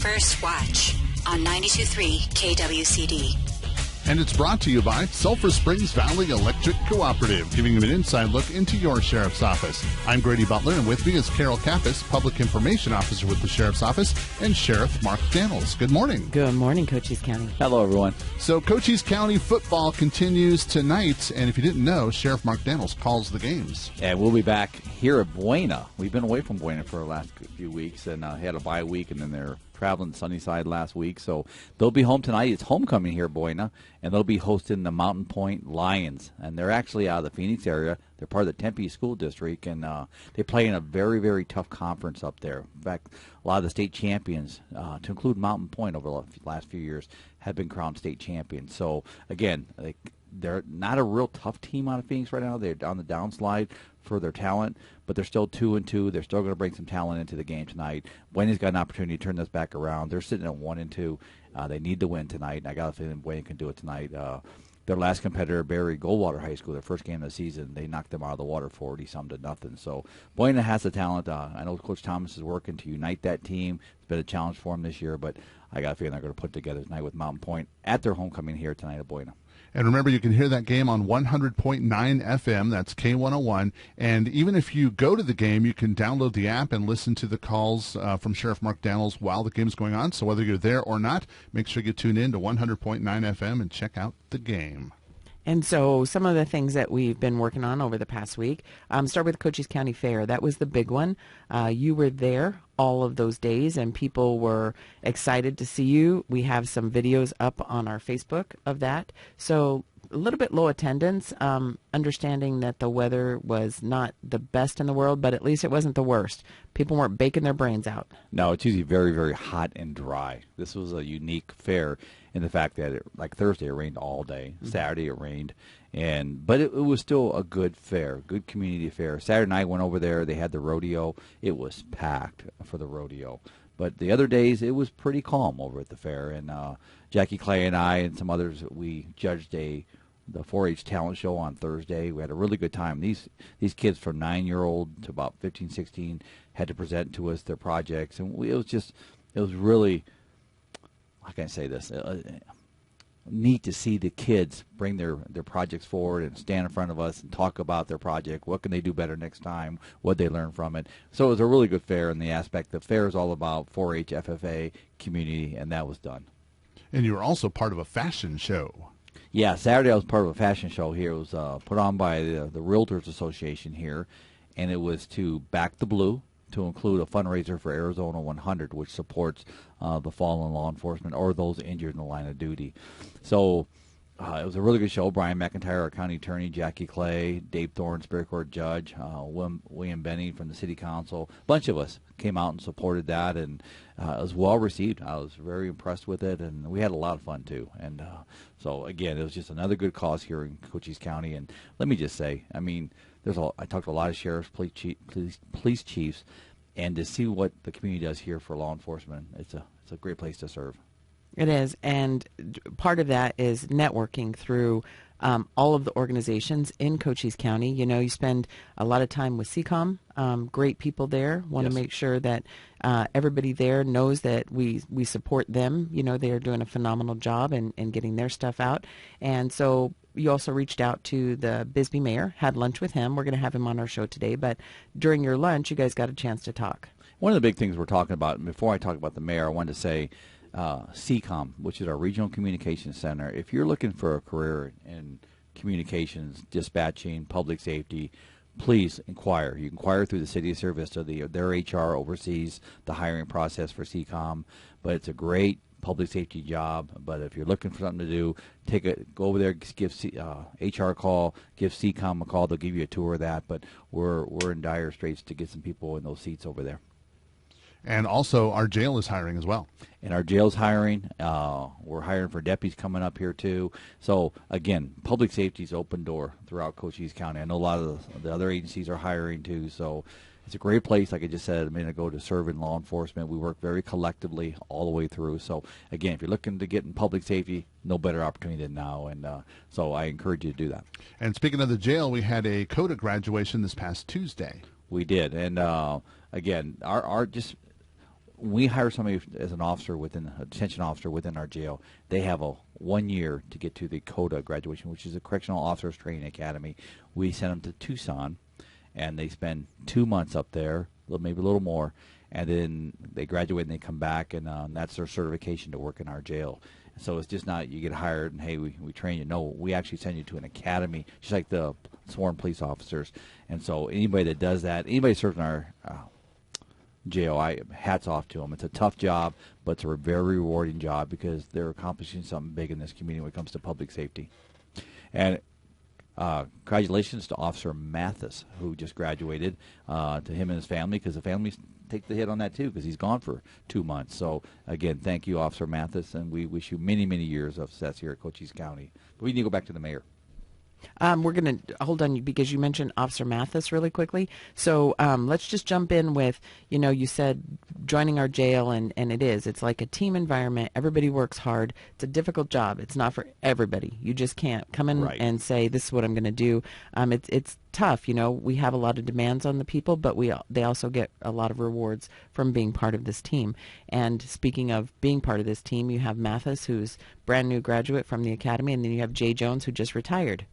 First Watch on 92.3 KWCD. And it's brought to you by Sulphur Springs Valley Electric Cooperative, giving you an inside look into your sheriff's office. I'm Grady Butler, and with me is Carol Kappas, Public Information Officer with the Sheriff's Office, and Sheriff Mark Daniels. Good morning. Good morning, Cochise County. Hello, everyone. So Cochise County football continues tonight, and if you didn't know, Sheriff Mark Daniels calls the games. And we'll be back here at Buena. We've been away from Buena for the last few weeks, and had a bye week, and then they're traveling Sunnyside last week, so they'll be home tonight. It's homecoming here at Buena, and they'll be hosting the Mountain Point Lions, and they're actually out of the Phoenix area. They're part of the Tempe School District, and they play in a very, very tough conference up there. In fact, a lot of the state champions, to include Mountain Point over the last few years, have been crowned state champions. So, again, they're not a real tough team out of Phoenix right now. They're on the downslide for their talent, but they're still 2-2. They're still going to bring some talent into the game tonight. Buena's got an opportunity to turn this back around. They're sitting at 1-2. They need to win tonight, and I got a feeling Buena can do it tonight. Their last competitor, Barry Goldwater High School, their first game of the season, they knocked them out of the water 40-something to nothing. So Buena has the talent. I know Coach Thomas is working to unite that team. It's been a challenge for them this year, but I got a feeling they're going to put it together tonight with Mountain Point at their homecoming here tonight at Buena. And remember, you can hear that game on 100.9 FM, that's K101. And even if you go to the game, you can download the app and listen to the calls from Sheriff Mark Daniels while the game's going on. So whether you're there or not, make sure you tune in to 100.9 FM and check out the game. And so some of the things that we've been working on over the past week, start with Cochise County Fair. That was the big one. You were there all of those days, and people were excited to see you. We have some videos up on our Facebook of that. So a little bit low attendance, understanding that the weather was not the best in the world, but at least it wasn't the worst. People weren't baking their brains out. No, it's usually very, very hot and dry. This was a unique fair in the fact that, like Thursday, it rained all day. Saturday, it rained. But it was still a good fair, good community fair. Saturday night, went over there. They had the rodeo. It was packed for the rodeo. But the other days, it was pretty calm over at the fair. And Jackie Clay and I and some others, we judged the 4-H talent show on Thursday. We had a really good time. These kids from 9-year-old to about 15, 16 had to present to us their projects. And it was really, how can I say this, neat to see the kids bring their projects forward and stand in front of us and talk about their project. What can they do better next time? What they learn from it. So it was a really good fair in the aspect. The fair is all about 4-H, FFA, community, and that was done. And you were also part of a fashion show. Yeah, Saturday I was part of a fashion show here. It was put on by the Realtors Association here, and it was to back the blue, to include a fundraiser for Arizona 100, which supports the fallen law enforcement or those injured in the line of duty. So it was a really good show. Brian McIntyre, our county attorney, Jackie Clay, Dave Thorne, Superior Court judge, William Benny from the city council. A bunch of us came out and supported that, and it was well received. I was very impressed with it, and we had a lot of fun too. And so again, it was just another good cause here in Cochise County. And let me just say, I mean, I talked to a lot of sheriffs, police chiefs, and to see what the community does here for law enforcement, it's a great place to serve. It is, and part of that is networking through all of the organizations in Cochise County. You know, you spend a lot of time with CCOM, great people there. Want to make sure that everybody there knows that we support them. You know, they are doing a phenomenal job in getting their stuff out. And so you also reached out to the Bisbee mayor, had lunch with him. We're going to have him on our show today. But during your lunch, you guys got a chance to talk. One of the big things we're talking about, and before I talk about the mayor, I wanted to say CCOM, which is our Regional Communications Center. If you're looking for a career in communications, dispatching, public safety, please inquire. You can inquire through the city of Sierra Vista. Their HR oversees the hiring process for CCOM, but it's a great public safety job. But if you're looking for something to do, go over there, give HR a call, give CCOM a call. They'll give you a tour of that. But we're in dire straits to get some people in those seats over there. And also, our jail is hiring as well. And our jail's hiring. We're hiring for deputies coming up here, too. So, again, public safety's open door throughout Cochise County. I know a lot of the other agencies are hiring, too. So it's a great place, like I just said a minute ago, to serve in law enforcement. We work very collectively all the way through. So, again, if you're looking to get in public safety, no better opportunity than now. And so I encourage you to do that. And speaking of the jail, we had a CODA graduation this past Tuesday. We did. And, again, our just when we hire somebody as an officer a detention officer within our jail, they have a 1 year to get to the CODA graduation, which is a Correctional Officers Training Academy. We send them to Tucson, and they spend 2 months up there, maybe a little more, and then they graduate and they come back, and that's their certification to work in our jail. So it's just not you get hired and, hey, we train you. No, we actually send you to an academy, just like the sworn police officers. And so anybody that does that, anybody serves in our jail, hats off to them. It's a tough job, but it's a very rewarding job because they're accomplishing something big in this community when it comes to public safety. And congratulations to Officer Mathis, who just graduated, to him and his family, because the families take the hit on that too, because he's gone for 2 months. So again, thank you, Officer Mathis, and we wish you many, many years of success here at Cochise County. But we need to go back to the mayor. We're going to hold on because you mentioned Officer Mathis really quickly. So let's just jump in with, you said joining our jail, and it's like a team environment. Everybody works hard. It's a difficult job. It's not for everybody. You just can't come in and say, this is what I'm going to do. It's tough. We have a lot of demands on the people, but they also get a lot of rewards from being part of this team. And speaking of being part of this team, you have Mathis, who's brand new graduate from the academy, and then you have Jay Jones, who just retired.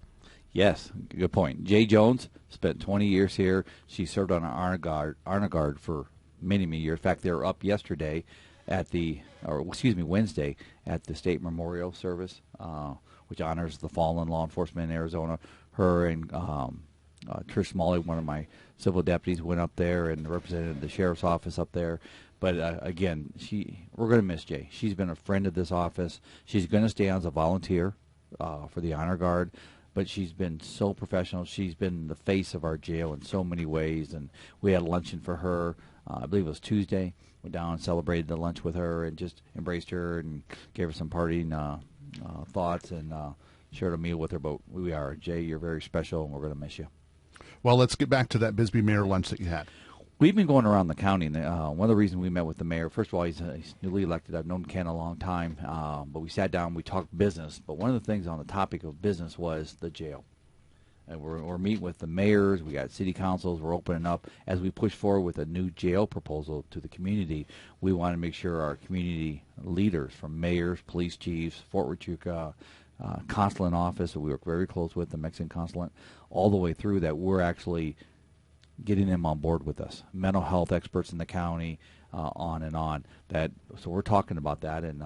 Yes, good point. Jay Jones spent 20 years here. She served on an honor guard for many, many years. In fact, they were up yesterday Wednesday at the State Memorial Service, which honors the fallen law enforcement in Arizona. Her and Trish Smalley, one of my civil deputies, went up there and represented the sheriff's office up there. But again, we're going to miss Jay. She's been a friend of this office. She's going to stay on as a volunteer for the honor guard. But she's been so professional. She's been the face of our jail in so many ways. And we had a luncheon for her. I believe it was Tuesday. Went down and celebrated the lunch with her and just embraced her and gave her some parting thoughts and shared a meal with her. But we are. Jay, you're very special, and we're going to miss you. Well, let's get back to that Bisbee Mayor lunch that you had. We've been going around the county, and one of the reasons we met with the mayor, first of all, he's newly elected. I've known Ken a long time, but we sat down, we talked business. But one of the things on the topic of business was the jail. And we're meeting with the mayors, we got city councils, we're opening up. As we push forward with a new jail proposal to the community, we want to make sure our community leaders, from mayors, police chiefs, Fort Huachuca, consulate office, that we work very close with, the Mexican consulate, all the way through, that we're actually getting them on board with us, mental health experts in the county, on and on. So we're talking about that, and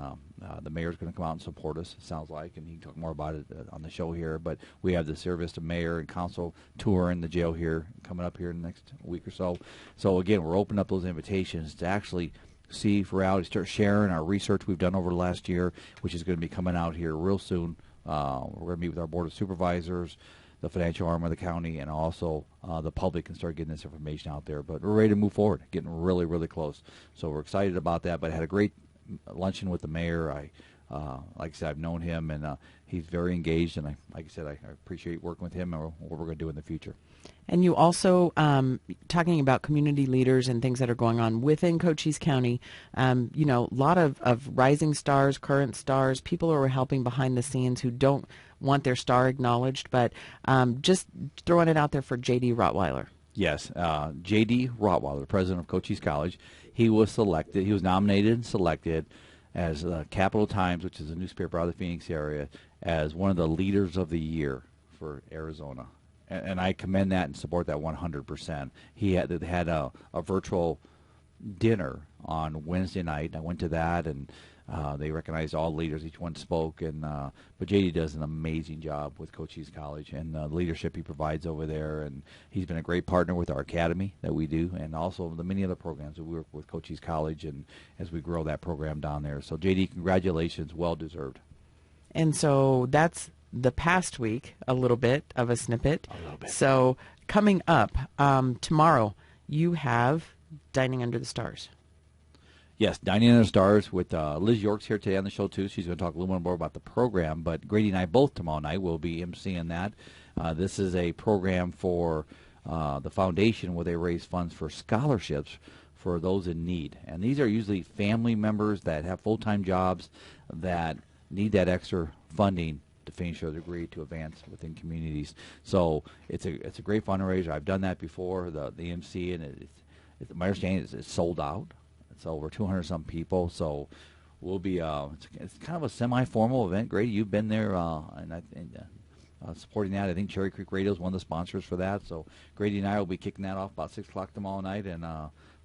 the mayor's going to come out and support us, it sounds like, and he can talk more about it on the show here. But we have the service to mayor and council tour in the jail here coming up here in the next week or so. So again, we're opening up those invitations to actually see for reality, start sharing our research we've done over the last year, which is going to be coming out here real soon. We're going to meet with our board of supervisors, the financial arm of the county, and also the public can start getting this information out there. But we're ready to move forward, getting really, really close. So we're excited about that. But I had a great luncheon with the mayor. Like I said, I've known him, and he's very engaged. And like I said, I appreciate working with him and what we're going to do in the future. And you also, talking about community leaders and things that are going on within Cochise County, a lot of rising stars, current stars, people who are helping behind the scenes who don't want their star acknowledged, but just throwing it out there for J.D. Rottweiler. Yes, J.D. Rottweiler, president of Cochise College, he was nominated and selected as Capital Times, which is a newspaper out of the Phoenix area, as one of the leaders of the year for Arizona. And I commend that and support that 100%. He had a virtual dinner on Wednesday night. I went to that, and they recognized all leaders. Each one spoke, and but JD does an amazing job with Cochise College and the leadership he provides over there. And he's been a great partner with our academy that we do, and also the many other programs that we work with Cochise College, and as we grow that program down there. So JD, congratulations, well deserved. And so that's the past week, a little bit of a snippet. A little bit. So coming up tomorrow, you have Dining Under the Stars. Yes, Dining Under the Stars with Liz York's here today on the show, too. She's going to talk a little more about the program. But Grady and I both tomorrow night will be emceeing that. This is a program for the foundation where they raise funds for scholarships for those in need. And these are usually family members that have full-time jobs that need that extra funding to finish their degree, to advance within communities. So it's a great fundraiser. I've done that before, the MC, and my understanding is it's sold out. So over 200-some people. So we'll be it's kind of a semi-formal event. Grady, you've been there supporting that. I think Cherry Creek Radio is one of the sponsors for that. So Grady and I will be kicking that off about 6 o'clock tomorrow night and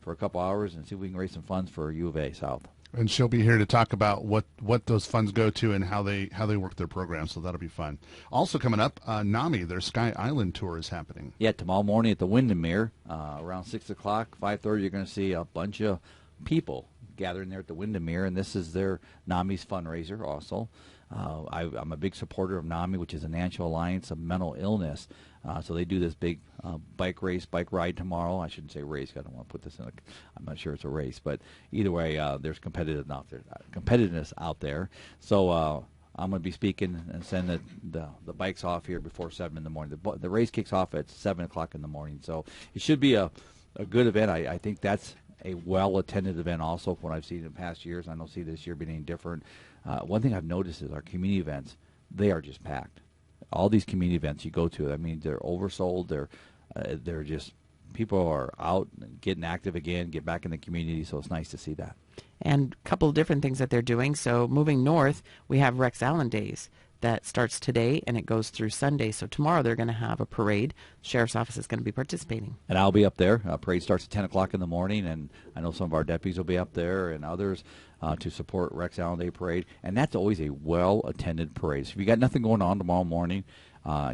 for a couple hours and see if we can raise some funds for U of A South. And she'll be here to talk about what those funds go to and how they work their program. So that'll be fun. Also coming up, NAMI, their Sky Island tour is happening. Yeah, tomorrow morning at the Windermere, around 6 o'clock, 5:30, you're going to see a bunch of people gathering there at the Windermere, and this is their NAMI's fundraiser also. I'm a big supporter of NAMI, which is a National Alliance of Mental Illness. So they do this big bike ride tomorrow. I shouldn't say race. I don't want to put this in I'm not sure it's a race. But either way, there's competitiveness out there. So I'm going to be speaking and send the bikes off here before 7 in the morning. The race kicks off at 7 o'clock in the morning. So it should be a good event. I think that's a well-attended event also from what I've seen in past years. I don't see this year being any different. One thing I've noticed is our community events, they are just packed. All these community events you go to, I mean, they're oversold. They're just, people are out and getting active again, get back in the community, so it's nice to see that. And a couple of different things that they're doing. So moving north, we have Rex Allen Days. That starts today, and it goes through Sunday. So tomorrow they're going to have a parade. Sheriff's Office is going to be participating. And I'll be up there. Parade starts at 10 o'clock in the morning, and I know some of our deputies will be up there and others to support Rex Allen Day Parade. And that's always a well-attended parade. So if you got nothing going on tomorrow morning,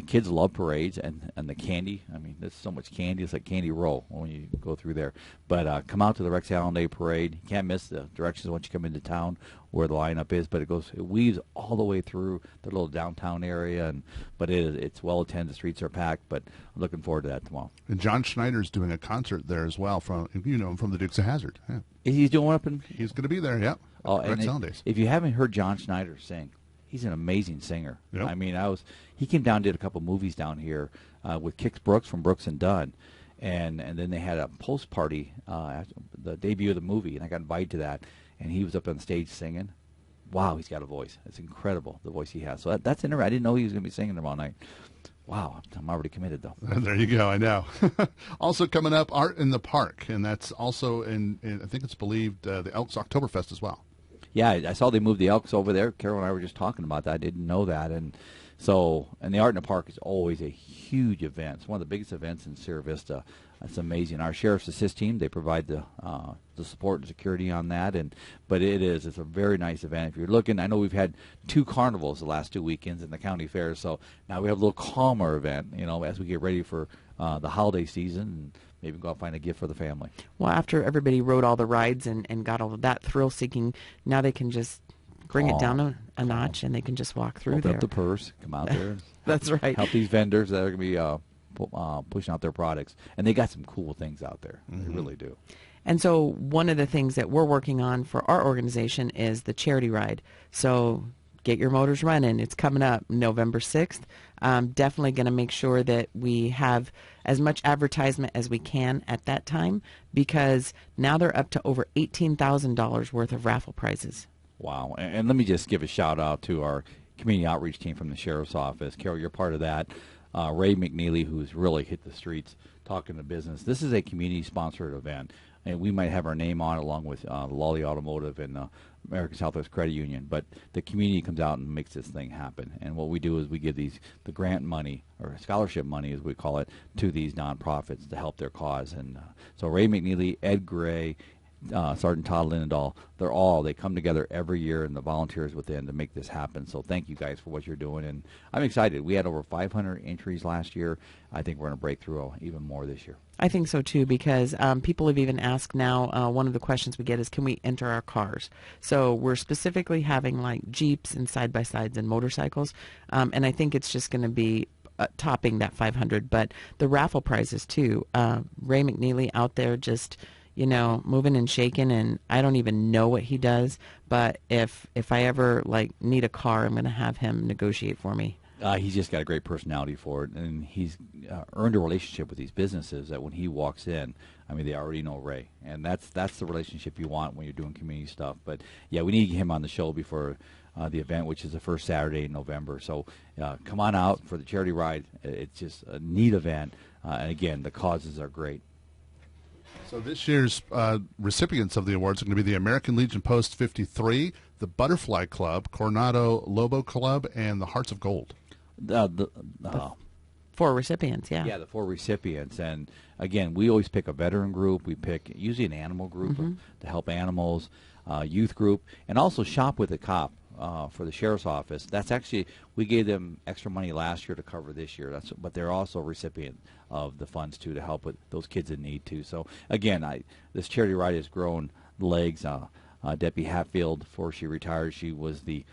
kids love parades and the candy. I mean, there's so much candy. It's like Candy Roll when you go through there. But come out to the Rex Allen Day Parade. You can't miss the directions once you come into town where the lineup is. But it weaves all the way through the little downtown area. But it's well attended. The streets are packed. But I'm looking forward to that tomorrow. And John Schneider's doing a concert there as well from the Dukes of Hazzard. Yeah. He's doing one up in. He's going to be there. Yeah. Rex Allen Days. If you haven't heard John Schneider sing, he's an amazing singer. Yep. I mean, he came down and did a couple movies down here with Kix Brooks from Brooks and Dunn. And then they had a post party after the debut of the movie, and I got invited to that. And he was up on stage singing. Wow, he's got a voice. It's incredible, the voice he has. So that's interesting. I didn't know he was going to be singing tomorrow night. Wow, I'm already committed, though. There you go, I know. Also coming up, Art in the Park, and that's also in I think it's believed, the Elks Oktoberfest as well. Yeah, I saw they moved the Elks over there. Carol and I were just talking about that. I didn't know that. And the Art in the Park is always a huge event. It's one of the biggest events in Sierra Vista. It's amazing. Our Sheriff's Assist team, they provide the support and security on that. But it's a very nice event. If you're looking, I know we've had 2 carnivals the last 2 weekends in the county fair. So now we have a little calmer event, as we get ready for the holiday season and maybe go out and find a gift for the family. Well, after everybody rode all the rides and got all of that thrill-seeking, now they can just bring it down a notch and they can just walk through Open there. Up the purse, come out there. That's right. Help these vendors that are going to be pushing out their products. And they got some cool things out there. Mm-hmm. They really do. And so one of the things that we're working on for our organization is the charity ride. So get your motors running. It's coming up November 6th. Definitely going to make sure that we have as much advertisement as we can at that time, because now they're up to over $18,000 worth of raffle prizes. Wow. And let me just give a shout out to our community outreach team from the Sheriff's Office. Carol, you're part of that. Ray McNeely, who's really hit the streets talking to business. This is a community-sponsored event, and we might have our name on it along with Lolly Automotive and American Southwest Credit Union, but the community comes out and makes this thing happen. And what we do is we give the grant money, or scholarship money as we call it, to these nonprofits to help their cause. And so Ray McNeely, Ed Gray, Sergeant Todd Linendahl, they come together every year, and the volunteers within to make this happen. So thank you guys for what you're doing, and I'm excited. We had over 500 entries last year. I think we're going to break through even more this year. I think so too, because people have even asked now, one of the questions we get is, can we enter our cars? So we're specifically having like Jeeps and side-by-sides and motorcycles, and I think it's just going to be topping that 500. But the raffle prizes too. Ray McNeely out there just moving and shaking, and I don't even know what he does, but if I ever need a car, I'm going to have him negotiate for me. He's just got a great personality for it, and he's earned a relationship with these businesses that when he walks in, I mean, they already know Ray, and that's the relationship you want when you're doing community stuff. But yeah, we need him on the show before the event, which is the first Saturday in November. So come on out for the charity ride. It's just a neat event, and again, the causes are great. So this year's recipients of the awards are going to be the American Legion Post 53, the Butterfly Club, Coronado Lobo Club, and the Hearts of Gold. The 4 recipients, yeah. Yeah, the 4 recipients. And, again, we always pick a veteran group. We pick usually an animal group to help animals, youth group, and also Shop with a Cop for the Sheriff's Office. That's actually, we gave them extra money last year to cover this year. But they're also a recipient of the funds, too, to help with those kids in need, too. So, again, this charity ride has grown legs. Debbie Hatfield, before she retired, she was the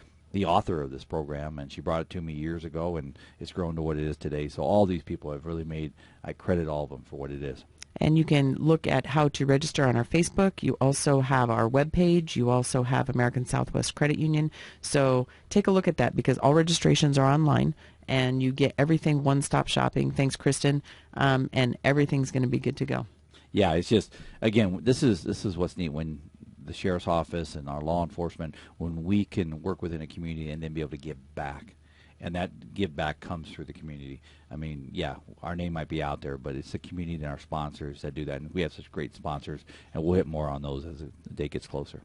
author of this program, and she brought it to me years ago, and it's grown to what it is today. So all these people have really made, I credit all of them for what it is. And you can look at how to register on our Facebook. You also have our webpage. You also have American Southwest Credit Union. So take a look at that, because all registrations are online, and you get everything one-stop shopping. Thanks, Kristen. And everything's going to be good to go. Yeah, it's just, again, this is what's neat when the Sheriff's Office and our law enforcement, when we can work within a community and then be able to give back. And that give back comes through the community. I mean, yeah, our name might be out there, but it's the community and our sponsors that do that. And we have such great sponsors, and we'll hit more on those as the day gets closer.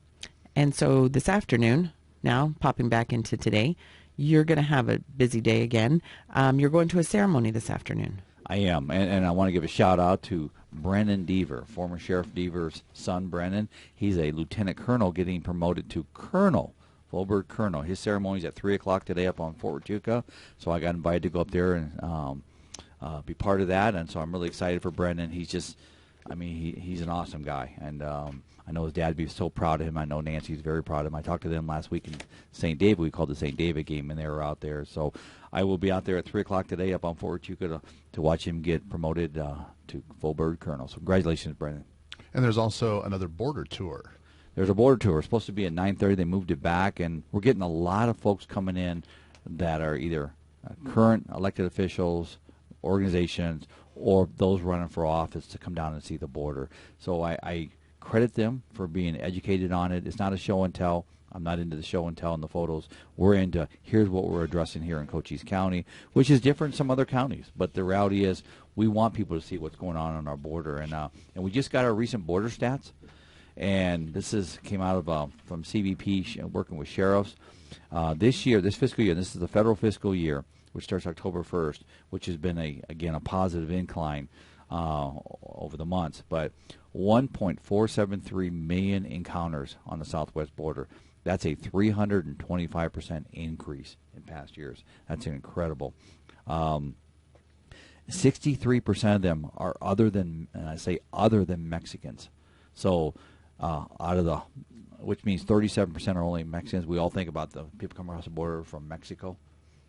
And so this afternoon, now popping back into today, you're going to have a busy day again. You're going to a ceremony this afternoon. I am, and I want to give a shout-out to Brennan Deaver, former Sheriff Deaver's son, Brennan. He's a lieutenant colonel getting promoted to colonel, full-bird colonel. His ceremony's at 3 o'clock today up on Fort Huachuca, so I got invited to go up there and be part of that, and so I'm really excited for Brennan. He's just, I mean, he's an awesome guy, and I know his dad would be so proud of him. I know Nancy's very proud of him. I talked to them last week in St. David. We called the St. David game, and they were out there. So I will be out there at 3 o'clock today up on Fort Huachuca to watch him get promoted to full-bird colonel. So congratulations, Brendan. And there's also another border tour. There's a border tour. It's supposed to be at 9:30. They moved it back, and we're getting a lot of folks coming in that are either current elected officials, organizations, or those running for office to come down and see the border. So I credit them for being educated on it. It's not a show and tell. I'm not into the show and tell and the photos. We're into, here's what we're addressing here in Cochise County, which is different from some other counties. But the reality is we want people to see what's going on our border. And we just got our recent border stats. And this came out of from CBP working with sheriffs. This year, this fiscal year, this is the federal fiscal year, which starts October 1st, which has been, a positive incline over the months. But 1.473 million encounters on the southwest border. That's a 325% increase in past years. That's incredible. 63% of them are other than, and I say other than Mexicans. So which means 37% are only Mexicans. We all think about the people coming across the border from Mexico.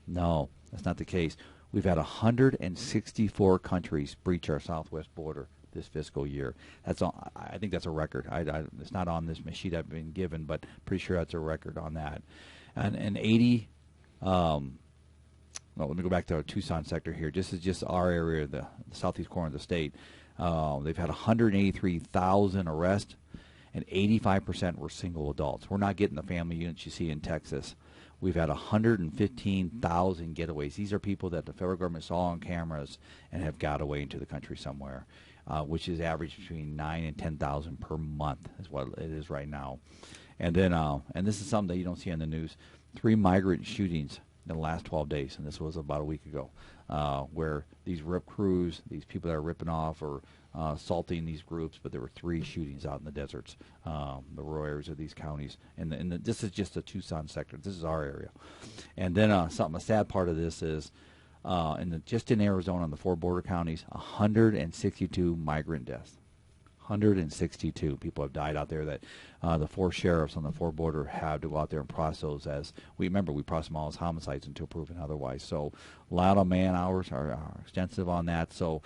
No, that's not the case. We've had 164 countries breach our southwest border this fiscal year. I think that's a record. It's not on this sheet I've been given, but pretty sure that's a record on that. And 80. Let me go back to our Tucson sector here. This is just our area, the southeast corner of the state. They've had 183,000 arrests, and 85% were single adults. We're not getting the family units you see in Texas. We've had 115,000 getaways. These are people that the federal government saw on cameras and have got away into the country somewhere, which is average between 9,000 and 10,000 per month is what it is right now. And then, and this is something that you don't see on the news, 3 migrant shootings in the last 12 days, and this was about a week ago, where these rip crews, these people that are ripping off or assaulting these groups, but there were 3 shootings out in the deserts, the rural areas of these counties. And this is just the Tucson sector. This is our area. And then a sad part of this is, just in Arizona, in the 4 border counties, 162 migrant deaths. 162 people have died out there that the 4 sheriffs on the 4 border have to go out there and process those as, we process them all as homicides until proven otherwise. So a lot of man hours are extensive on that. So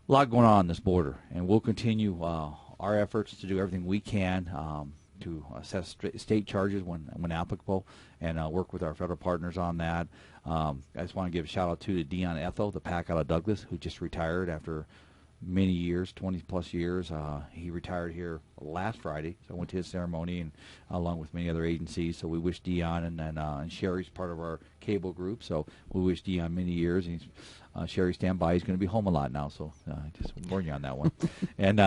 a lot going on this border, and we'll continue our efforts to do everything we can to assess state charges when applicable, and work with our federal partners on that. I just want to give a shout out to Dion Ethel, the PAC out of Douglas, who just retired after many years, 20-plus years. He retired here last Friday, so I went to his ceremony, and along with many other agencies. So we wish Dion, and Sherry's part of our cable group, so we wish Dion many years. He's Sherry, stand by. He's going to be home a lot now, so just warn you on that one. And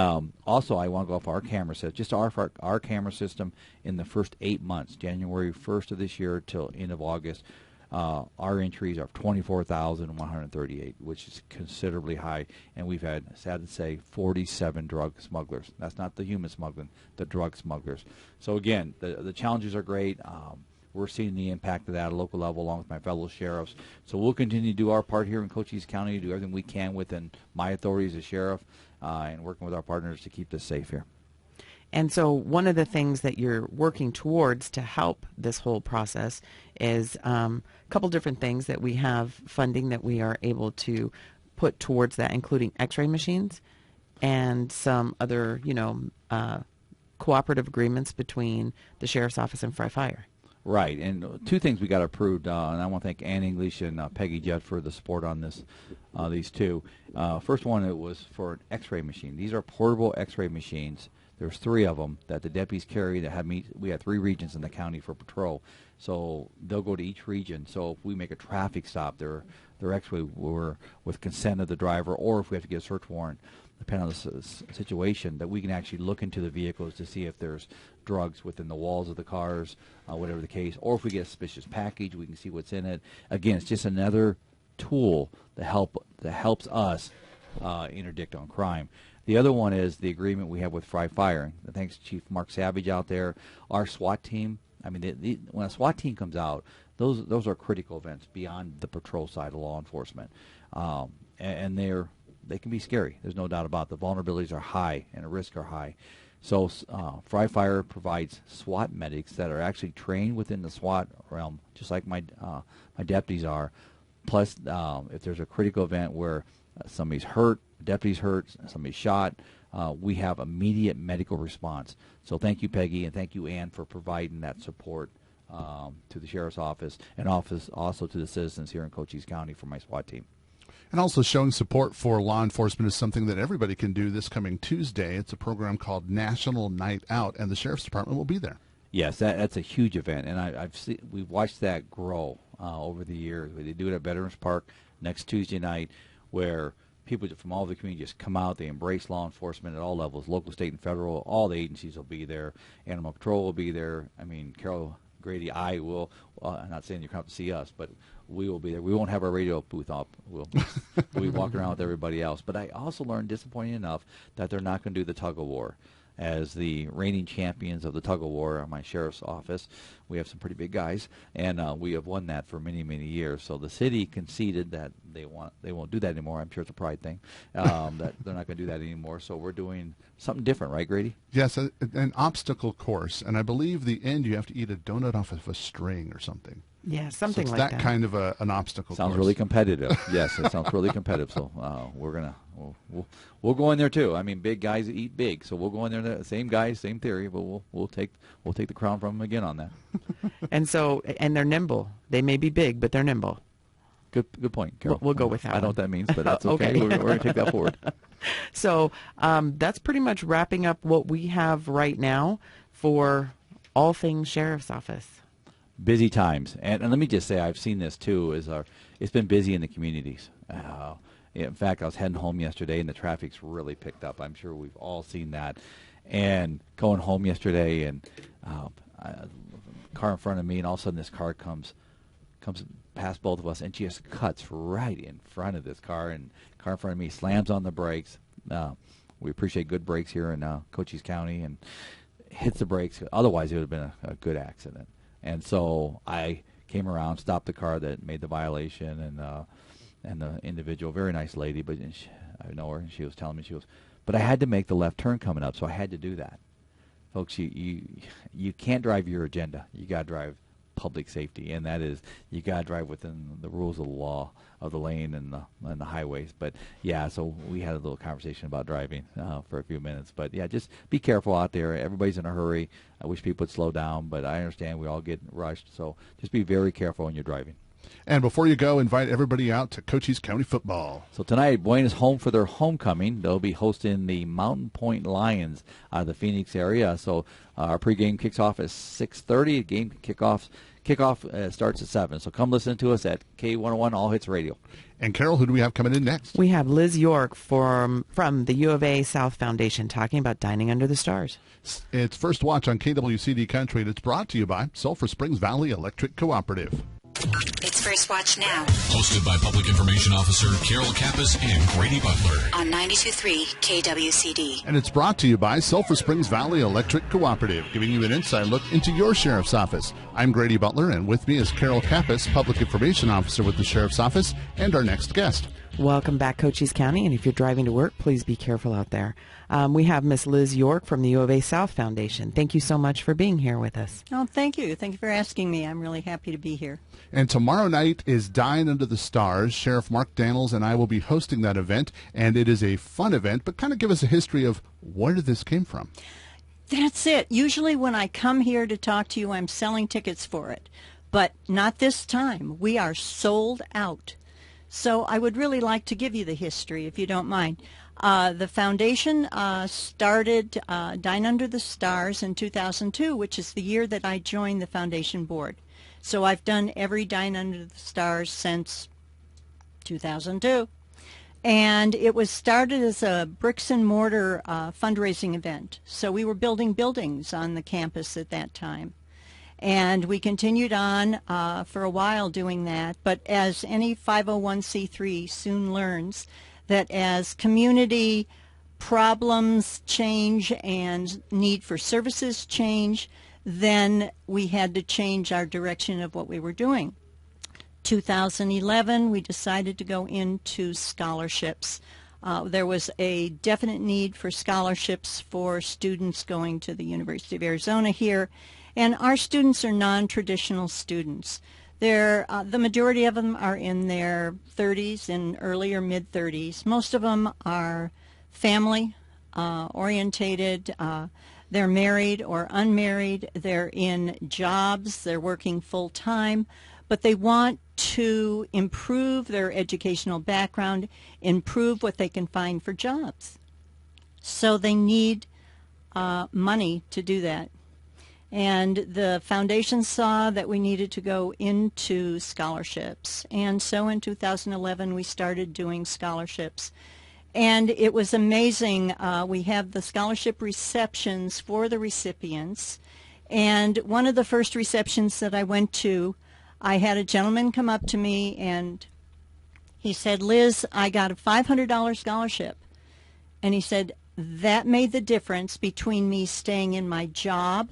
also, I want to go off our camera system, just our camera system in the first 8 months, January 1st of this year till end of August. Our entries are 24,138, which is considerably high, and we've had, sad to say, 47 drug smugglers. That's not the human smuggling, the drug smugglers. So again, the challenges are great. We're seeing the impact of that at a local level along with my fellow sheriffs. So we'll continue to do our part here in Cochise County, do everything we can within my authority as a sheriff, and working with our partners to keep this safe here. And so one of the things that you're working towards to help this whole process is a couple different things that we have funding that we are able to put towards that, including x-ray machines and some other, cooperative agreements between the Sheriff's Office and Fry Fire. Right, and two things we got approved, and I want to thank Ann English and Peggy Judd for the support on this. These two. First one, it was for an x-ray machine. These are portable x-ray machines. There's 3 of them that the deputies carry. We have 3 regions in the county for patrol, so they'll go to each region. So if we make a traffic stop, they're x-ray with consent of the driver, or if we have to get a search warrant, depending on the situation, that we can actually look into the vehicles to see if there's drugs within the walls of the cars, whatever the case, or if we get a suspicious package, we can see what's in it. Again, it's just another tool that helps us interdict on crime. The other one is the agreement we have with Fry Fire. Thanks to Chief Mark Savage out there. Our SWAT team, when a SWAT team comes out, those are critical events beyond the patrol side of law enforcement. And they can be scary. There's no doubt about it. The vulnerabilities are high and the risks are high. So Fry Fire provides SWAT medics that are actually trained within the SWAT realm, just like my deputies are. Plus, if there's a critical event where somebody's hurt, deputy's hurt, somebody's shot, we have immediate medical response. So thank you, Peggy, and thank you, Ann, for providing that support to the Sheriff's Office and also to the citizens here in Cochise County for my SWAT team. And also showing support for law enforcement is something that everybody can do this coming Tuesday. It's a program called National Night Out, and the Sheriff's Department will be there. Yes, that's a huge event, and we've watched that grow over the years. They do it at Veterans Park next Tuesday night, where people from all over the community just come out. They embrace law enforcement at all levels, local, state, and federal. All the agencies will be there. Animal Control will be there. Carol Grady, I will. I'm not saying you come up to see us, but we will be there. We won't have our radio booth up. We'll be walking around with everybody else. But I also learned, disappointing enough, that they're not going to do the tug of war. As the reigning champions of the tug of war at my sheriff's office, we have some pretty big guys, and we have won that for many, many years. So the city conceded that they won't do that anymore. I'm sure it's a pride thing, that they're not going to do that anymore. So we're doing something different, right, Grady? Yes, an obstacle course, and I believe the end you have to eat a donut off of a string or something. Yeah, something so it's like that kind of an obstacle sounds course. Really competitive. Yes, it sounds really competitive. So we'll go in there too. Big guys eat big, so we'll go in there. Same guys, same theory, but we'll take the crown from them again on that. And they're nimble. They may be big, but they're nimble. Good point, Carol. We'll go with that. I don't know what that means, but that's okay. Okay. We're going to take that forward. So that's pretty much wrapping up what we have right now for all things Sheriff's Office. Busy times, and let me just say, I've seen this too. It's been busy in the communities. In fact, I was heading home yesterday, and the traffic's really picked up. I'm sure we've all seen that. And going home yesterday, and a car in front of me, and all of a sudden this car comes past both of us, and just cuts right in front of this car, and the car in front of me slams on the brakes. We appreciate good brakes here in Cochise County, and hits the brakes. Otherwise, it would have been a good accident. And so I came around, stopped the car that made the violation, and the individual, very nice lady, but I know her, and she was telling me, but I had to make the left turn coming up, so I had to do that. Folks, you can't drive your agenda. You got to drive public safety, and that is, you got to drive within the rules of the law of the lane and the highways. But yeah, so we had a little conversation about driving for a few minutes. But yeah, just be careful out there. Everybody's in a hurry. I wish people would slow down, but I understand we all get rushed. So just be very careful when you're driving. And before you go, invite everybody out to Cochise County football. So tonight, Buena's home for their homecoming. They'll be hosting the Mountain Point Lions out of the Phoenix area. So our pregame kicks off at 6:30. Game kickoff starts at 7. So come listen to us at K101 All Hits Radio. And Carol, who do we have coming in next? We have Liz York from the U of A South Foundation talking about Dining Under the Stars. It's First Watch on KWCD Country, and it's brought to you by Sulphur Springs Valley Electric Cooperative. It's First Watch Now. Hosted by Public Information Officer Carol Kappas and Grady Butler. On 92.3 KWCD. And it's brought to you by Sulphur Springs Valley Electric Cooperative, giving you an inside look into your sheriff's office. I'm Grady Butler, and with me is Carol Kappas, Public Information Officer with the Sheriff's Office, and our next guest. Welcome back, Cochise County, and if you're driving to work, please be careful out there. We have Miss Liz York from the U of A South Foundation. Thank you so much for being here with us. Oh, thank you. Thank you for asking me. I'm really happy to be here. And tomorrow night is Dine Under the Stars. Sheriff Mark Daniels and I will be hosting that event, and it is a fun event, but kind of give us a history of where did this came from? That's it. Usually when I come here to talk to you, I'm selling tickets for it. But not this time. We are sold out. So I would really like to give you the history, if you don't mind. The foundation started Dine Under the Stars in 2002, which is the year that I joined the foundation board. So I've done every Dine Under the Stars since 2002. And it was started as a bricks and mortar fundraising event. So we were building buildings on the campus at that time. And we continued on for a while doing that. But as any 501c3 soon learns, that as community problems change and need for services change, then we had to change our direction of what we were doing. 2011, we decided to go into scholarships. There was a definite need for scholarships for students going to the University of Arizona here. And our students are non-traditional students. The majority of them are in their 30s and early or mid-30s. Most of them are family orientated. They're married or unmarried. They're in jobs. They're working full-time. But they want to improve their educational background, improve what they can find for jobs. So they need money to do that. And the foundation saw that we needed to go into scholarships. And so in 2011, we started doing scholarships. And it was amazing. We have the scholarship receptions for the recipients. And one of the first receptions that I went to, I had a gentleman come up to me and he said, "Liz, I got a $500 scholarship." And he said, that made the difference between me staying in my job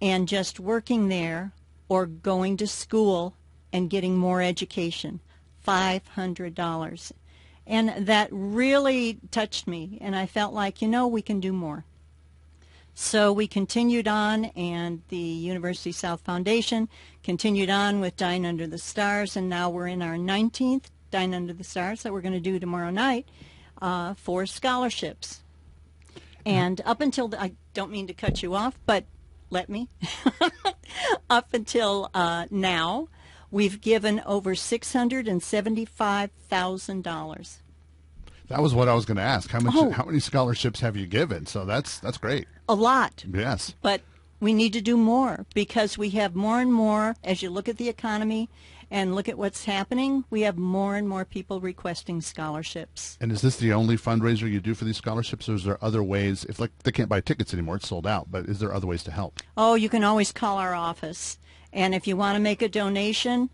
and just working there or going to school and getting more education. $500. And that really touched me, and I felt like, we can do more. So we continued on, and the University South Foundation continued on with Dine Under the Stars, and now we're in our 19th Dine Under the Stars that we're going to do tomorrow night for scholarships. And up until, I don't mean to cut you off, but let me. Up until now, we've given over $675,000. That was what I was going to ask. How many scholarships have you given? So that's great. A lot. Yes. But we need to do more because we have more and more, as you look at the economy and look at what's happening, we have more and more people requesting scholarships. And is this the only fundraiser you do for these scholarships, or is there other ways? If they can't buy tickets anymore, it's sold out, but is there other ways to help? Oh, you can always call our office. And if you want to make a donation,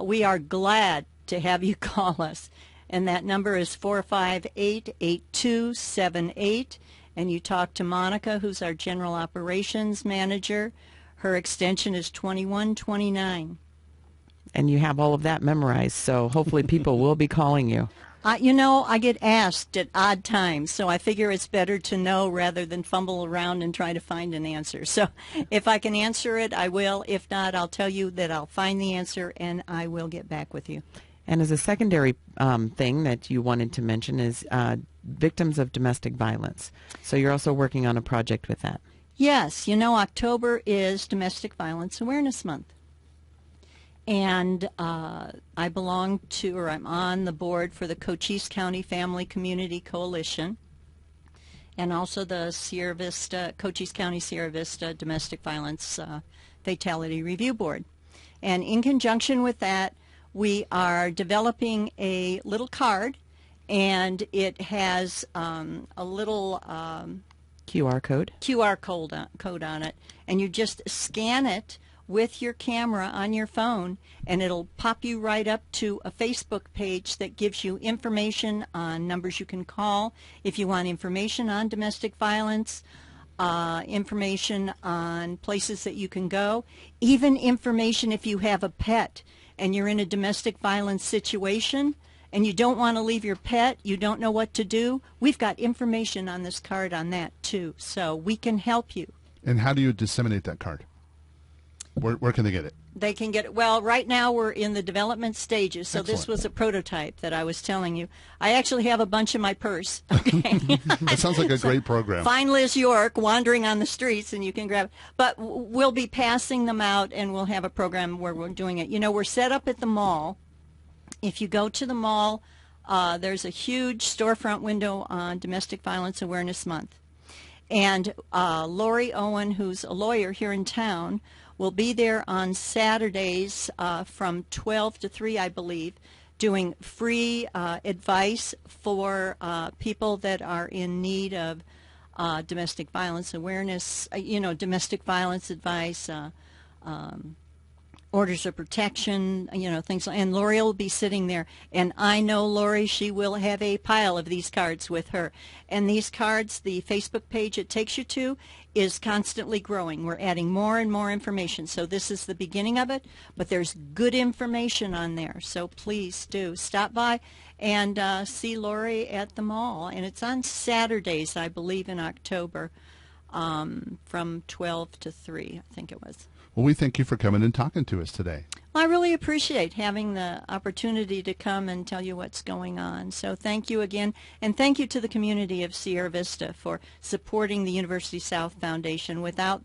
we are glad to have you call us. And that number is 458-8278. And you talk to Monica, who's our General Operations Manager. Her extension is 2129. And you have all of that memorized, so hopefully people will be calling you. I get asked at odd times, so I figure it's better to know rather than fumble around and try to find an answer. So if I can answer it, I will. If not, I'll tell you that I'll find the answer, and I will get back with you. And as a secondary thing that you wanted to mention is victims of domestic violence. So you're also working on a project with that. Yes. October is Domestic Violence Awareness Month. and I belong to, or I'm on the board for the Cochise County Family Community Coalition, and also the Sierra Vista, Cochise County Sierra Vista Domestic Violence Fatality Review Board. And in conjunction with that, we are developing a little card, and it has a little QR code. code on it, and you just scan it with your camera on your phone, and it'll pop you right up to a Facebook page that gives you information on numbers you can call if you want information on domestic violence, information on places that you can go, even information if you have a pet and you're in a domestic violence situation and you don't want to leave your pet, you don't know what to do, we've got information on this card on that too, so we can help you. And how do you disseminate that card? Where can they get it? They can get it. Well, right now we're in the development stages, so Excellent. this was a prototype that I was telling you. I actually have a bunch in my purse. Okay. That sounds like a great program. Find Liz York wandering on the streets and you can grab it. But we'll be passing them out, and we'll have a program where we're doing it. You know, we're set up at the mall. If you go to the mall, there's a huge storefront window on Domestic Violence Awareness Month. And Lori Owen, who's a lawyer here in town, will be there on Saturdays from 12 to 3, I believe, doing free advice for people that are in need of domestic violence awareness, domestic violence advice, orders of protection, things. And Lori will be sitting there. And I know Lori, she will have a pile of these cards with her. And these cards, the Facebook page it takes you to, is constantly growing. We're adding more and more information. So this is the beginning of it, but there's good information on there. So please do stop by and see Lori at the mall. And it's on Saturdays, I believe, in October, from 12 to 3, I think it was. Well, we thank you for coming and talking to us today. Well, I really appreciate having the opportunity to come and tell you what's going on. So thank you again, and thank you to the community of Sierra Vista for supporting the University South Foundation. Without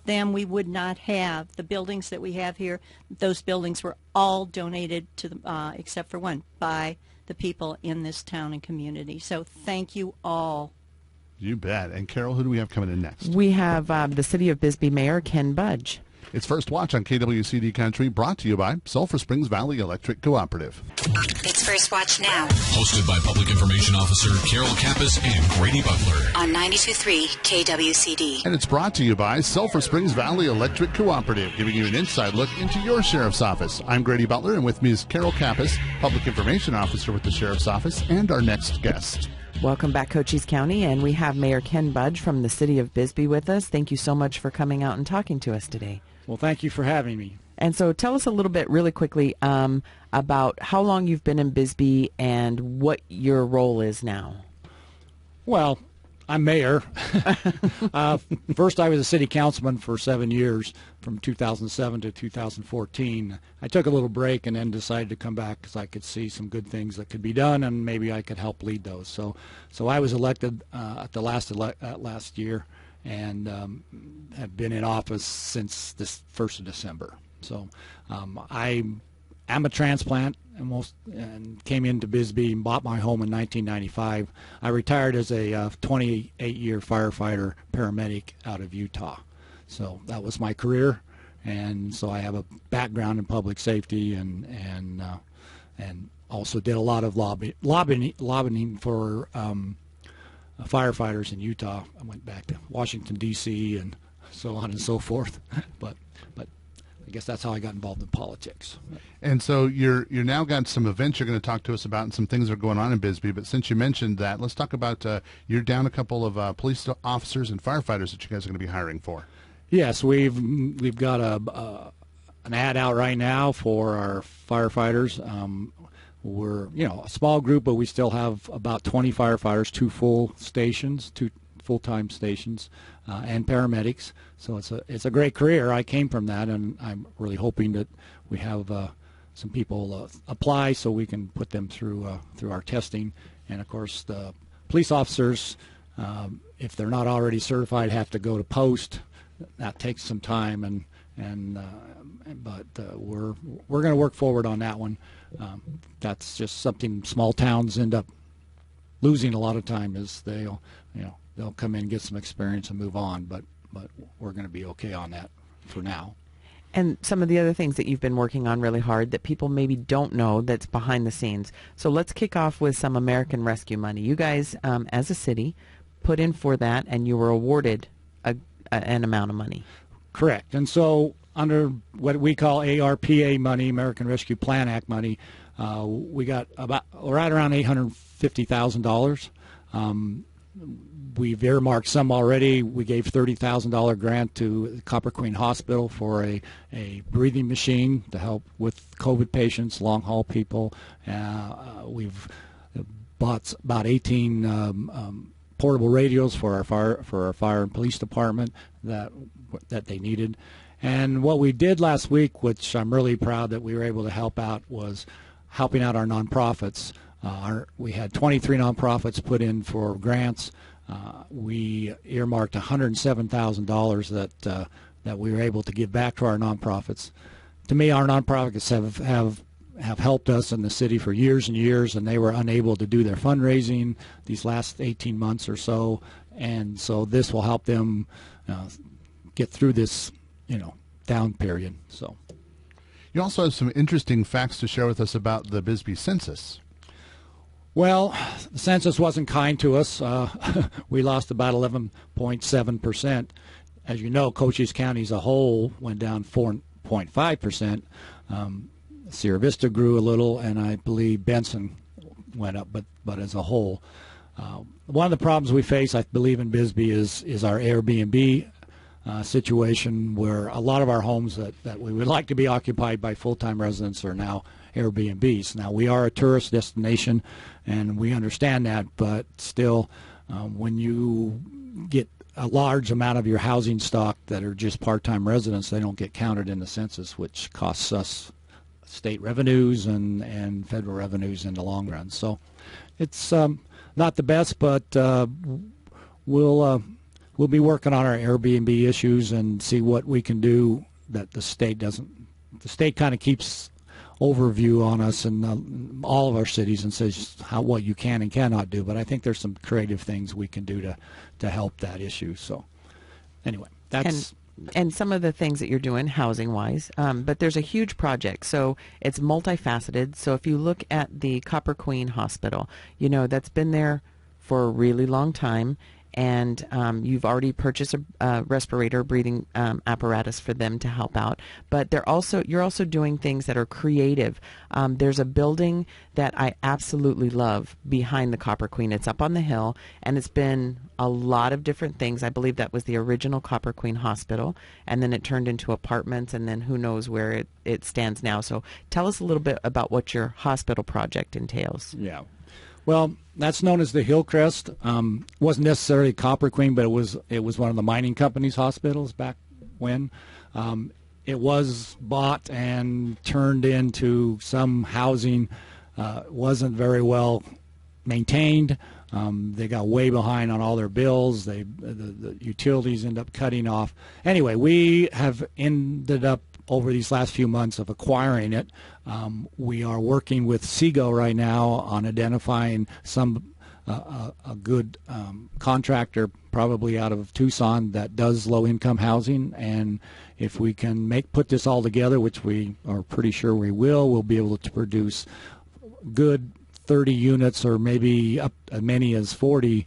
them, we would not have the buildings that we have here. Those buildings were all donated to the, except for one, by the people in this town and community. So thank you all. You bet. And Carol, who do we have coming in next? We have the City of Bisbee Mayor Ken Budge. It's First Watch on KWCD Country, brought to you by Sulphur Springs Valley Electric Cooperative. It's First Watch Now. Hosted by Public Information Officer Carol Kappas and Grady Butler. On 92.3 KWCD. And it's brought to you by Sulphur Springs Valley Electric Cooperative, giving you an inside look into your Sheriff's Office. I'm Grady Butler, and with me is Carol Kappas, Public Information Officer with the Sheriff's Office, and our next guest. Welcome back, Cochise County, and we have Mayor Ken Budge from the City of Bisbee with us. Thank you so much for coming out and talking to us today. Well, thank you for having me. And so tell us a little bit really quickly about how long you've been in Bisbee and what your role is now. Well, I'm mayor. First, I was a city councilman for 7 years, from 2007 to 2014. I took a little break and then decided to come back because I could see some good things that could be done, and maybe I could help lead those. So I was elected at the last year, and have been in office since this 1st of December. So I'm a transplant and came into Bisbee and bought my home in 1995. I retired as a 28-year firefighter paramedic out of Utah. So that was my career, and so I have a background in public safety and also did a lot of lobbying for firefighters in Utah. I went back to Washington, D.C. and so on and so forth. But I guess that's how I got involved in politics. And so you're now got some events you're going to talk to us about, and some things that are going on in Bisbee. But since you mentioned that, let's talk about you're down a couple of police officers and firefighters that you guys are going to be hiring for. Yes, we've got an ad out right now for our firefighters. We're a small group, but we still have about 20 firefighters, two full-time stations, and paramedics. So it's a great career. I came from that, and I'm really hoping that we have some people apply so we can put them through our testing. And of course, the police officers, if they're not already certified, have to go to post. That takes some time, But we're going to work forward on that one. That's just something small towns end up losing a lot of time, is they'll come in, get some experience, and move on. But we're going to be okay on that for now. And some of the other things that you've been working on really hard that people maybe don't know that's behind the scenes. So let's kick off with some American Rescue money. You guys, as a city, put in for that, and you were awarded an amount of money. Correct. And so under what we call ARPA money, American Rescue Plan Act money, we got right around $850,000. We've earmarked some already. We gave $30,000 grant to Copper Queen Hospital for a breathing machine to help with COVID patients, long-haul people. We've bought about 18 portable radios for our fire and police department that they needed. And what we did last week, which I'm really proud that we were able to help out, was helping out our nonprofits. We had 23 nonprofits put in for grants. We earmarked $107,000 that we were able to give back to our nonprofits. To me, our nonprofits have helped us in the city for years and years, and they were unable to do their fundraising these last 18 months or so, and so this will help them get through this, down period. So, you also have some interesting facts to share with us about the Bisbee Census. Well, the census wasn't kind to us. We lost about 11.7%. As you know, Cochise County as a whole went down 4.5%. Sierra Vista grew a little, and I believe Benson went up, but as a whole. One of the problems we face, I believe, in Bisbee is our Airbnb situation, where a lot of our homes that we would like to be occupied by full-time residents are now Airbnbs. Now, we are a tourist destination, and we understand that, but still, when you get a large amount of your housing stock that are just part-time residents, they don't get counted in the census, which costs us state revenues and federal revenues in the long run. So it's not the best, but we'll be working on our Airbnb issues and see what we can do that the state doesn't. The state kind of keeps overview on us in all of our cities and says what you can and cannot do, but I think there's some creative things we can do to help that issue. So anyway, that's and some of the things that you're doing housing wise, but there's a huge project, so it's multifaceted. So if you look at the Copper Queen Hospital, that's been there for a really long time, and you've already purchased a respirator breathing apparatus for them to help out. But you're also doing things that are creative. There's a building that I absolutely love behind the Copper Queen. It's up on the hill, and it's been a lot of different things. I believe that was the original Copper Queen Hospital, and then it turned into apartments, and then who knows where it stands now. So tell us a little bit about what your hospital project entails. Yeah. Well, that's known as the Hillcrest. Wasn't necessarily Copper Queen, but it was one of the mining company's hospitals back when. It was bought and turned into some housing. Wasn't very well maintained. They got way behind on all their bills. The utilities end up cutting off. Anyway, we have ended up over these last few months of acquiring it. We are working with SEGO right now on identifying a good contractor, probably out of Tucson, that does low-income housing. And if we can put this all together, which we are pretty sure we will, we'll be able to produce good 30 units or maybe up as many as 40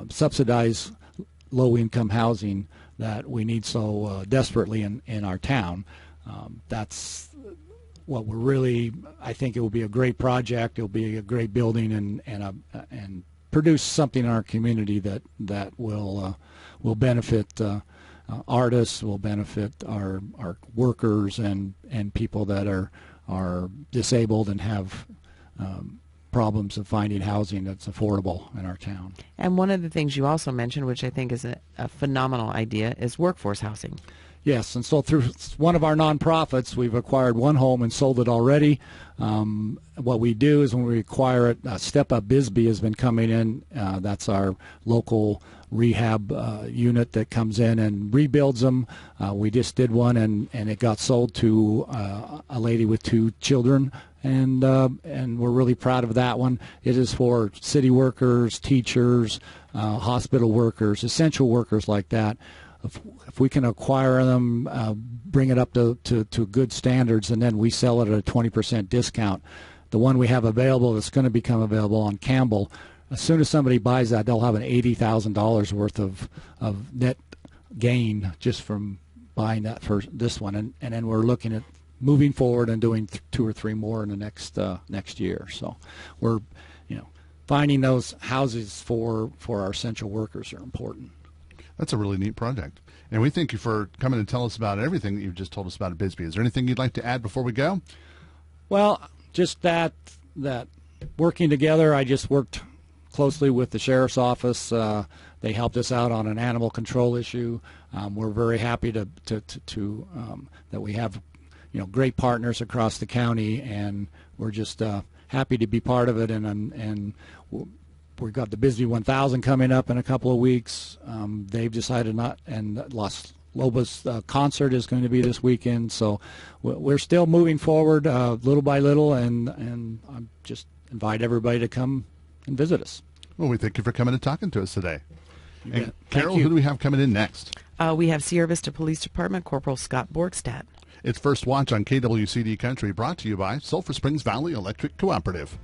subsidized low-income housing that we need so desperately in our town. That's what we're really. I think it will be a great project. It'll be a great building and produce something in our community that will benefit artists, will benefit our workers and people that are disabled and have problems of finding housing that's affordable in our town. And one of the things you also mentioned, which I think is a phenomenal idea, is workforce housing. Yes, and so through one of our nonprofits, we've acquired one home and sold it already. What we do is when we acquire it, Step Up Bisbee has been coming in. That's our local rehab unit that comes in and rebuilds them. We just did one, and it got sold to a lady with 2 children, and we're really proud of that one. It is for city workers, teachers, hospital workers, essential workers like that. If we can acquire them, bring it up to good standards, and then we sell it at a 20% discount. The one we have available that's going to become available on Campbell, as soon as somebody buys that, they'll have an $80,000 worth of net gain just from buying that for this one. And then we're looking at moving forward and doing 2 or 3 more in the next year. So we're, finding those houses for our essential workers are important. That's a really neat project. And we thank you for coming and tell us about everything that you've just told us about at Bisbee. Is there anything you'd like to add before we go? Well, just that working together, I just worked closely with the sheriff's office. They helped us out on an animal control issue. We're very happy to that we have great partners across the county, and we're just happy to be part of it. And we've got the Bisbee 1000 coming up in a couple of weeks. They've decided not, and Las Lobos concert is going to be this weekend. So we're still moving forward little by little, and I just invite everybody to come and visit us. Well, we thank you for coming and talking to us today. And Carol, who do we have coming in next? We have Sierra Vista Police Department Corporal Scott Borgstadt. It's First Watch on KWCD Country, brought to you by Sulphur Springs Valley Electric Cooperative.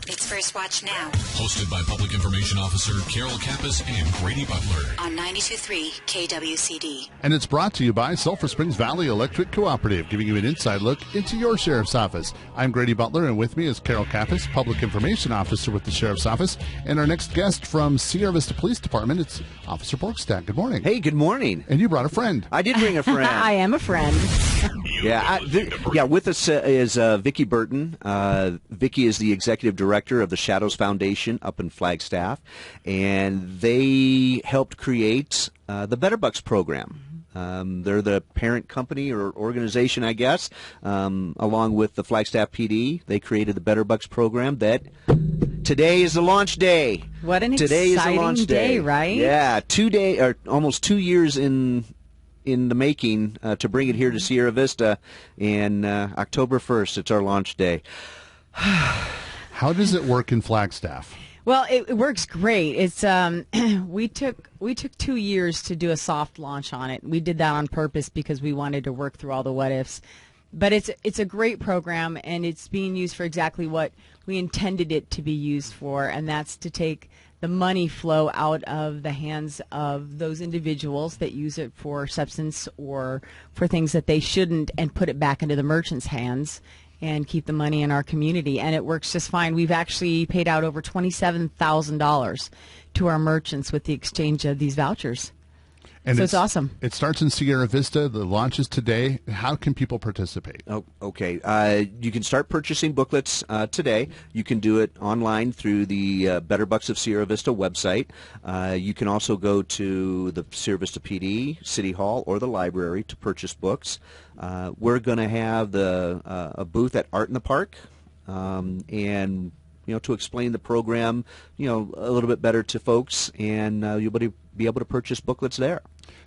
It's First Watch Now. Hosted by Public Information Officer Carol Kappas and Grady Butler. On 92.3 KWCD. And it's brought to you by Sulphur Springs Valley Electric Cooperative, giving you an inside look into your sheriff's office. I'm Grady Butler, and with me is Carol Kappas, Public Information Officer with the Sheriff's Office. And our next guest from Sierra Vista Police Department, it's Officer Borgstadt. Good morning. Hey, good morning. And you brought a friend. I did bring a friend. I am a friend. With us is Vicki Burton. Vicki is the Executive Director of the Shadows Foundation up in Flagstaff, and they helped create the Better Bucks program. They're the parent company or organization, I guess, along with the Flagstaff PD. They created the Better Bucks program that today is the launch day. What an today exciting is the launch day, right? Yeah, almost 2 years in the making to bring it here to Sierra Vista, and October 1st, it's our launch day. How does it work in Flagstaff? Well, it works great. It's we took 2 years to do a soft launch on it. We did that on purpose because we wanted to work through all the what ifs. But it's a great program, and it's being used for exactly what we intended it to be used for, and that's to take the money flow out of the hands of those individuals that use it for substance or for things that they shouldn't, and put it back into the merchants' hands and keep the money in our community. And it works just fine. We've actually paid out over $27,000 to our merchants with the exchange of these vouchers. And so it's awesome. It starts in Sierra Vista. The launch is today. How can people participate? Oh, okay. You can start purchasing booklets today. You can do it online through the Better Bucks of Sierra Vista website. You can also go to the Sierra Vista PD, City Hall, or the library to purchase books. We're going to have a booth at Art in the Park, and to explain the program, a little bit better to folks, and you'll be able to purchase booklets there.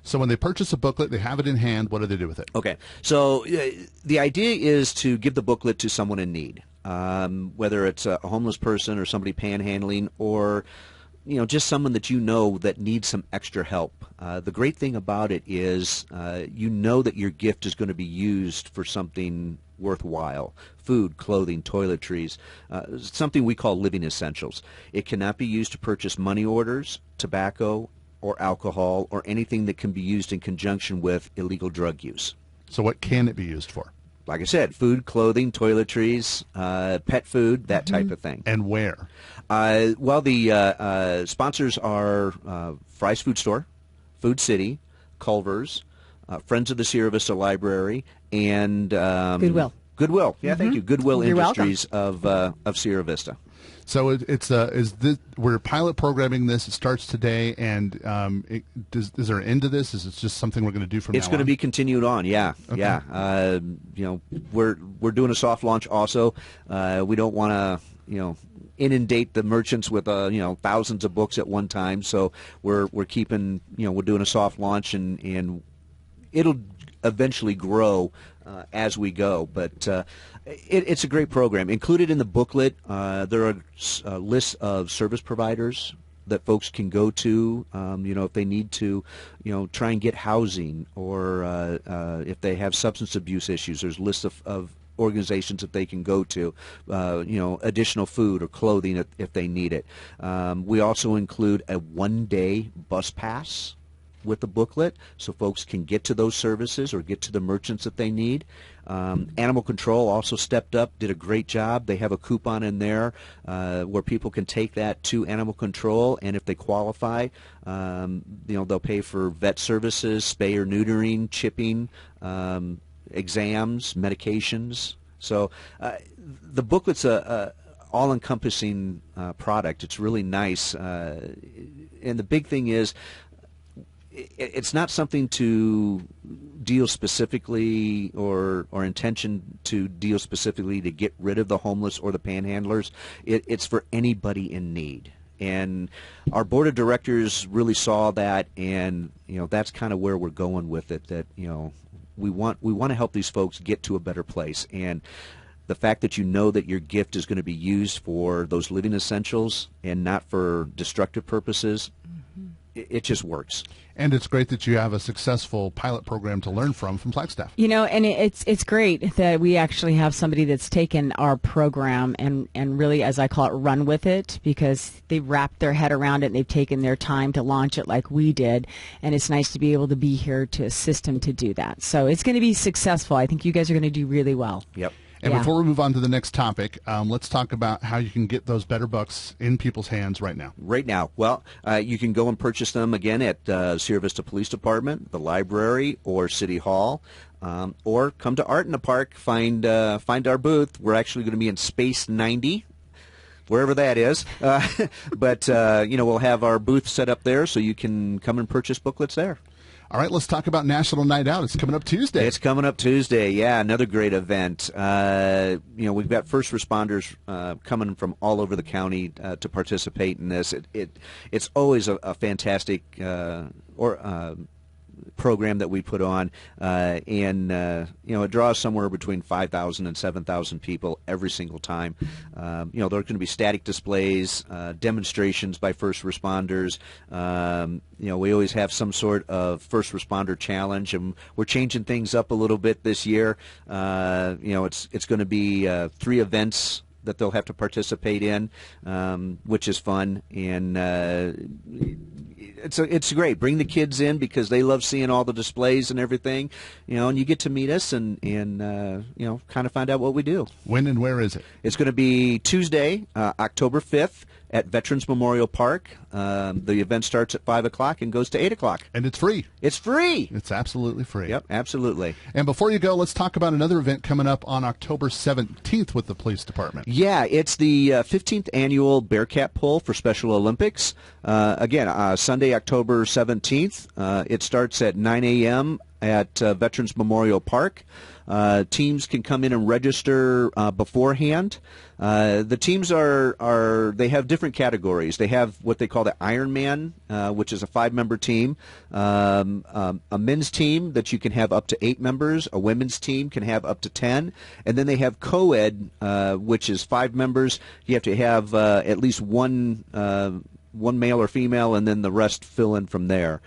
So when they purchase a booklet, they have it in hand. What do they do with it? Okay. So the idea is to give the booklet to someone in need, whether it's a homeless person or somebody panhandling, or just someone that that needs some extra help. The great thing about it is that your gift is going to be used for something worthwhile: food, clothing, toiletries, something we call living essentials. It cannot be used to purchase money orders, tobacco, or alcohol, or anything that can be used in conjunction with illegal drug use. So what can it be used for? Like I said, food, clothing, toiletries, pet food, that type of thing. And where? The sponsors are Fry's Food Store, Food City, Culver's, Friends of the Sierra Vista Library, and Goodwill. Goodwill, yeah, thank you. Goodwill You're Industries of Sierra Vista. So we're pilot programming this. It starts today, and is there an end to this? Is it just something we're going to do from now on? It's going to be continued on, yeah. Okay. Yeah. We're doing a soft launch also. We don't want to, inundate the merchants with thousands of books at one time. So we're keeping we're doing a soft launch, and it'll eventually grow as we go. But it's a great program. Included in the booklet, there are lists of service providers that folks can go to, if they need to, try and get housing, or if they have substance abuse issues. There's lists of organizations that they can go to, additional food or clothing if they need it. We also include a one-day bus pass with the booklet, so folks can get to those services or get to the merchants that they need. Animal Control also stepped up, did a great job. They have a coupon in there where people can take that to Animal Control, and if they qualify, they'll pay for vet services, spay or neutering, chipping, exams, medications. So the booklet's a all-encompassing product. It's really nice, and the big thing is, it's not something to deal specifically or intention to deal specifically to get rid of the homeless or the panhandlers. It's for anybody in need. And our board of directors really saw that, and that's kind of where we're going with it. That we want to help these folks get to a better place. And the fact that that your gift is going to be used for those living essentials and not for destructive purposes, it just works. And it's great that you have a successful pilot program to learn from Flagstaff. And it's great that we actually have somebody that's taken our program and really, as I call it, run with it, because they've wrapped their head around it and they've taken their time to launch it like we did. And it's nice to be able to be here to assist them to do that. So it's going to be successful. I think you guys are going to do really well. Yep. And before we move on to the next topic, let's talk about how you can get those better bucks in people's hands right now. Right now. Well, you can go and purchase them again at Sierra Vista Police Department, the library, or City Hall, or come to Art in the Park, find our booth. We're actually going to be in Space 90, wherever that is. But we'll have our booth set up there so you can come and purchase booklets there. All right, let's talk about National Night Out. It's coming up Tuesday. It's coming up Tuesday, yeah, another great event. We've got first responders coming from all over the county to participate in this. It's always a fantastic program that we put on, and it draws somewhere between 5,000 and 7,000 people every single time. There are going to be static displays, demonstrations by first responders. We always have some sort of first responder challenge, and we're changing things up a little bit this year. It's going to be 3 events that they'll have to participate in, which is fun, and it's great. Bring the kids in because they love seeing all the displays and everything, and you get to meet us and kind of find out what we do. When and where is it? It's going to be Tuesday, October 5th at Veterans Memorial Park. The event starts at 5 o'clock and goes to 8 o'clock. And it's free. It's free. It's absolutely free. Yep, absolutely. And before you go, let's talk about another event coming up on October 17th with the police department. Yeah, it's the 15th annual Bearcat Pull for Special Olympics. Again, Sunday, October 17th. It starts at 9 a.m. at Veterans Memorial Park. Teams can come in and register beforehand. The teams they have different categories. They have what they call the Ironman, which is a 5-member team, a men's team that you can have up to 8 members, a women's team can have up to 10, and then they have co-ed, which is 5 members. You have to have at least one male or female, and then the rest fill in from there.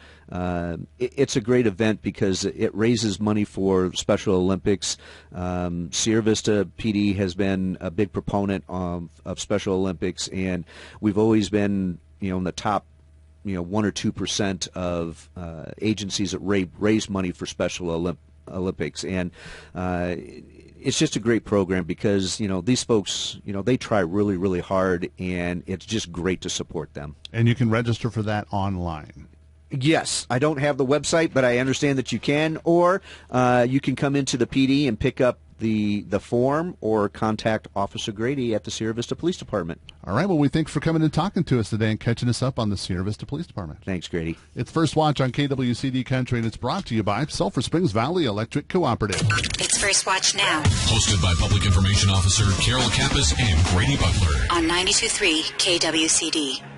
It's a great event because it raises money for Special Olympics. Sierra Vista PD has been a big proponent of Special Olympics, and we've always been, in the top, 1 or 2% of agencies that raise money for Special Olympics. And it's just a great program because, these folks, they try really, really hard, and it's just great to support them. And you can register for that online. Yes, I don't have the website, but I understand that you can, or you can come into the PD and pick up the form or contact Officer Grady at the Sierra Vista Police Department. All right. Well, we thank you for coming and talking to us today and catching us up on the Sierra Vista Police Department. Thanks, Grady. It's First Watch on KWCD Country, and it's brought to you by Sulphur Springs Valley Electric Cooperative. It's First Watch Now. Hosted by Public Information Officer Carol Kappas and Grady Butler. On 92.3 KWCD.